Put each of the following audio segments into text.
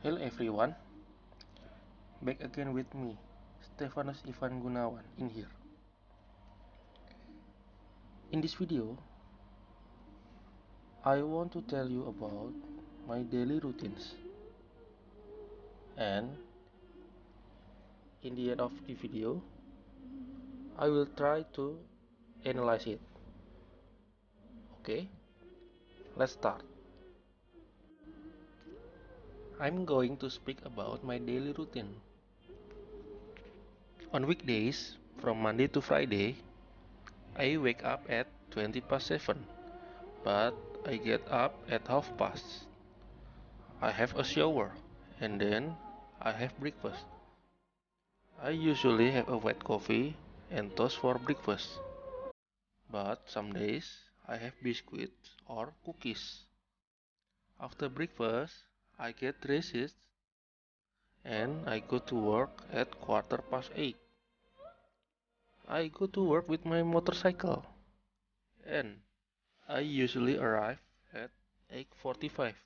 Hello everyone, back again with me, Stefanus Ivan Gunawan in here. In this video, I want to tell you about my daily routines, and in the end of the video, I will try to analyze it. Okay, let's start. I'm going to speak about my daily routine. On weekdays, from Monday to Friday, I wake up at 20 past 7, but I get up at half past. I have a shower, and then I have breakfast. I usually have a white coffee and toast for breakfast, but some days I have biscuits or cookies. After breakfast, I get dressed and I go to work at 8:15. I go to work with my motorcycle, and I usually arrive at 8:45.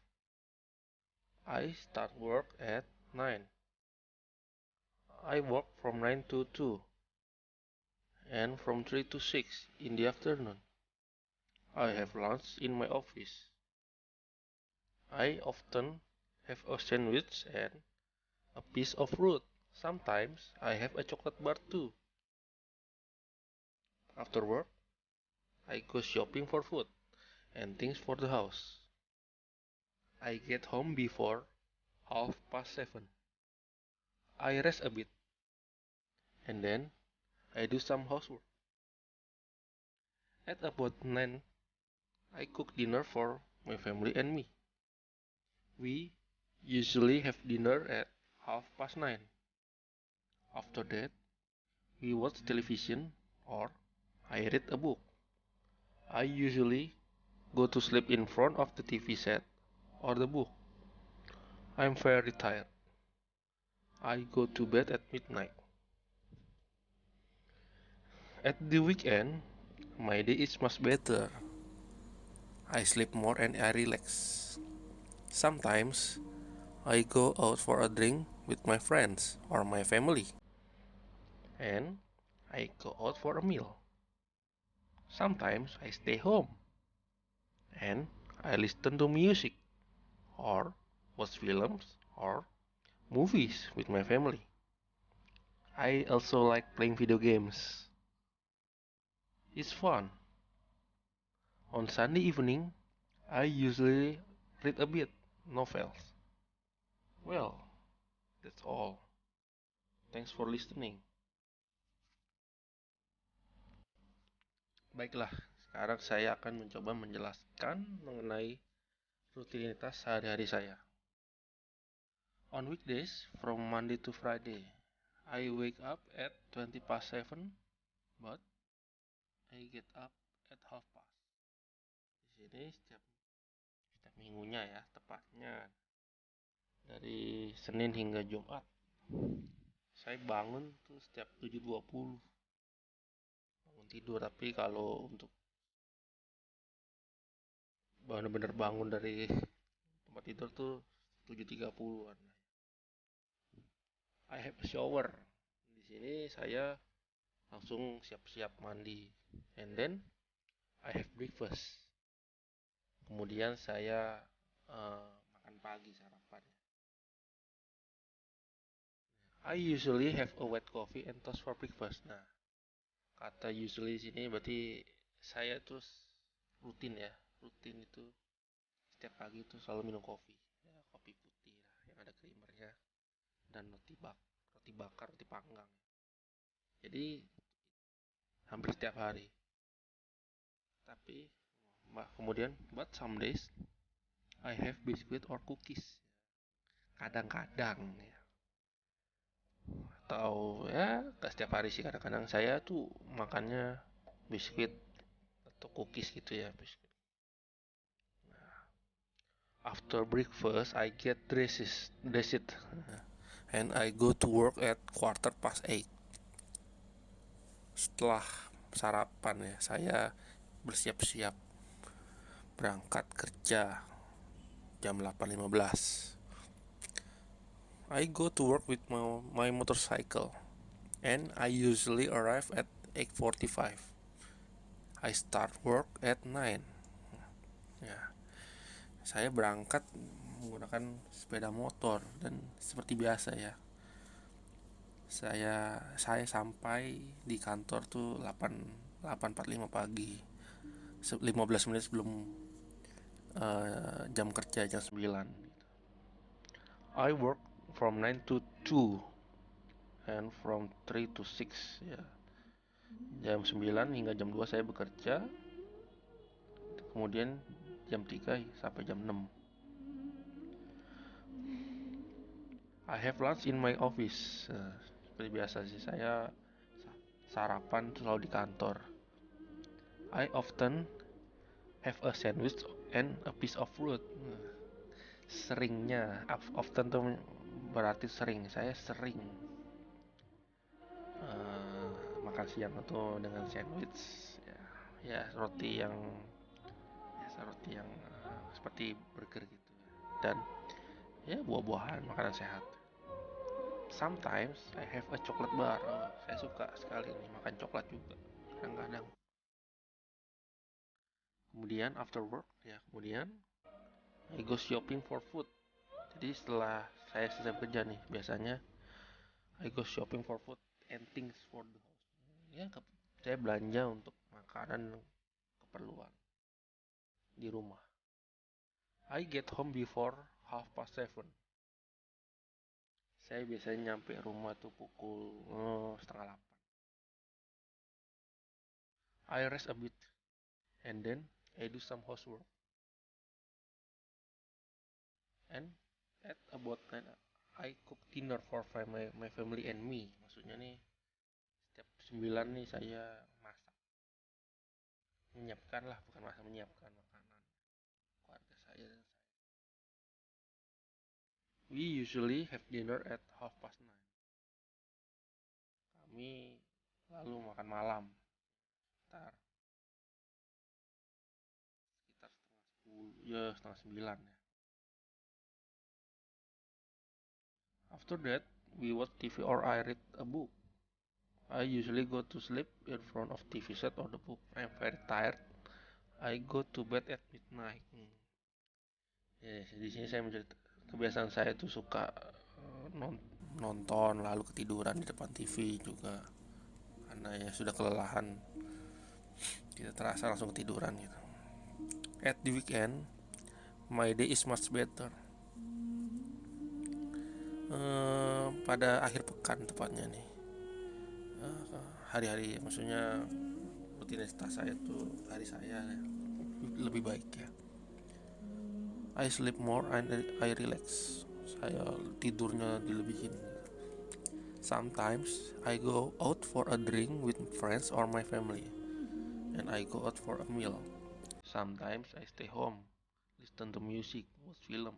I start work at 9. I work from 9 to 2 and from 3 to 6 in the afternoon. I have lunch in my office. I often have a sandwich and a piece of fruit. Sometimes I have a chocolate bar too. After work, I go shopping for food and things for the house. I get home before 7:30. I rest a bit and then I do some housework. At about 9, I cook dinner for my family and me. We usually have dinner at 9:30. After that, we watch television or I read a book. I usually go to sleep in front of the TV set or the book. I'm very tired. I go to bed at midnight. At the weekend, my day is much better. I sleep more and I relax. Sometimes I go out for a drink with my friends or my family. And I go out for a meal. Sometimes I stay home and I listen to music or watch films or movies with my family. I also like playing video games. It's fun. On Sunday evening, I usually read a bit novels. Well, that's all. Thanks for listening. Baiklah, sekarang saya akan mencoba menjelaskan mengenai rutinitas sehari-hari saya. On weekdays, from Monday to Friday, I wake up at 20 past 7, but I get up at half past. Di sini setiap minggunya ya, tepatnya dari Senin hingga Jumat. Saya bangun tuh setiap 7:20. Bangun tidur, tapi kalau untuk benar-benar bangun dari tempat tidur tuh 7:30-an. I have a shower. Di sini saya langsung siap-siap mandi. And then I have breakfast. Kemudian saya makan pagi sarapan. I usually have a white coffee and toast for breakfast. Nah, kata usually sini berarti saya terus rutin ya. Rutin itu setiap pagi itu selalu minum kopi. Ya, kopi putih lah yang ada creamernya dan roti bakar, roti panggang. Jadi hampir setiap hari. Tapi kemudian but some days I have biscuit or cookies. Kadang-kadang ya. Atau ya gak setiap hari sih, kadang-kadang saya tuh makannya biskuit atau cookies gitu ya, biskuit. After breakfast I get dressed and I go to work at 8:15. Setelah sarapan ya, saya bersiap-siap berangkat kerja jam 8:15. I go to work with my motorcycle, and I usually arrive at 8:45. I start work at 9. Ya, saya berangkat menggunakan sepeda motor dan seperti biasa ya. Saya sampai di kantor tuh 8.45 pagi. 15 menit sebelum jam kerja jam 9. I work from 9 to 2 and from 3 to 6 ya. Jam 9 hingga jam 2 saya bekerja. Kemudian jam 3 sampai jam 6. I have lunch in my office. Seperti biasa sih, saya sarapan selalu di kantor. I often have a sandwich and a piece of fruit. Seringnya, often tuh berarti sering. Saya sering makan siang itu dengan sandwich, ya, ya roti yang seperti burger gitu, dan ya buah-buahan, makanan sehat. Sometimes I have a chocolate bar. Saya suka sekali nih makan coklat juga kadang-kadang. Kemudian after work ya, kemudian I go shopping for food. Jadi setelah saya selesai kerja nih, biasanya I go shopping for food and things for the house. Ya, saya belanja untuk makanan keperluan di rumah. I get home before 7:30. Saya biasanya nyampe rumah tuh pukul setengah 8. I rest a bit and then I do some housework. And at about 9 I cook dinner for my family and me. Maksudnya nih setiap 9 nih saya masak. Menyiapkan lah, bukan masak, menyiapkan makanan keluarga saya dan saya. We usually have dinner at 9:30. Kami lalu makan malam sekitar setengah 9 ya. After that, we watch TV or I read a book. I usually go to sleep in front of TV set or the book. I'm very tired. I go to bed at midnight. Ya, di sini saya mencerita kebiasaan saya tuh suka nonton lalu ketiduran di depan TV juga, karena ya sudah kelelahan, tidak terasa langsung ketiduran gitu. At the weekend, my day is much better. Pada akhir pekan tepatnya nih, hari-hari, maksudnya rutinitas saya tuh, hari saya lebih baik ya. I sleep more and I relax. Saya tidurnya dilebihin. Sometimes I go out for a drink with friends or my family, and I go out for a meal. Sometimes I stay home, listen to music, watch films,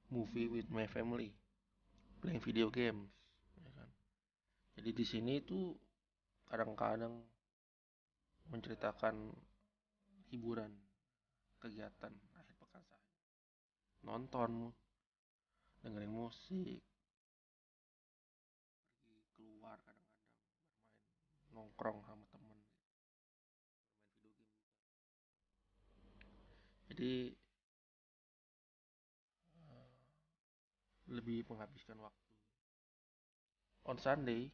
movie with my family, playing video games. Ya kan? Jadi di sini tuh kadang-kadang menceritakan hiburan, kegiatan akhir pekan saya. Nonton, dengerin musik, pergi keluar kadang-kadang bermain, nongkrong sama temen, bermain video game. Jadi lebih menghabiskan waktu. On Sunday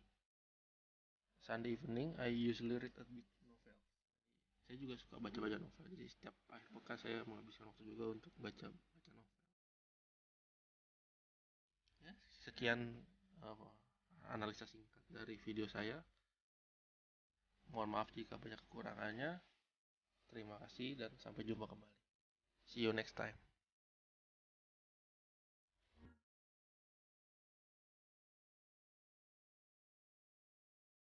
evening, I usually read a bit novel. Saya juga suka baca-baca novel. Jadi setiap akhir pekan saya menghabiskan waktu juga untuk baca novel. Ya, sekian analisa singkat dari video saya. Mohon maaf jika banyak kekurangannya. Terima kasih dan sampai jumpa kembali. See you next time.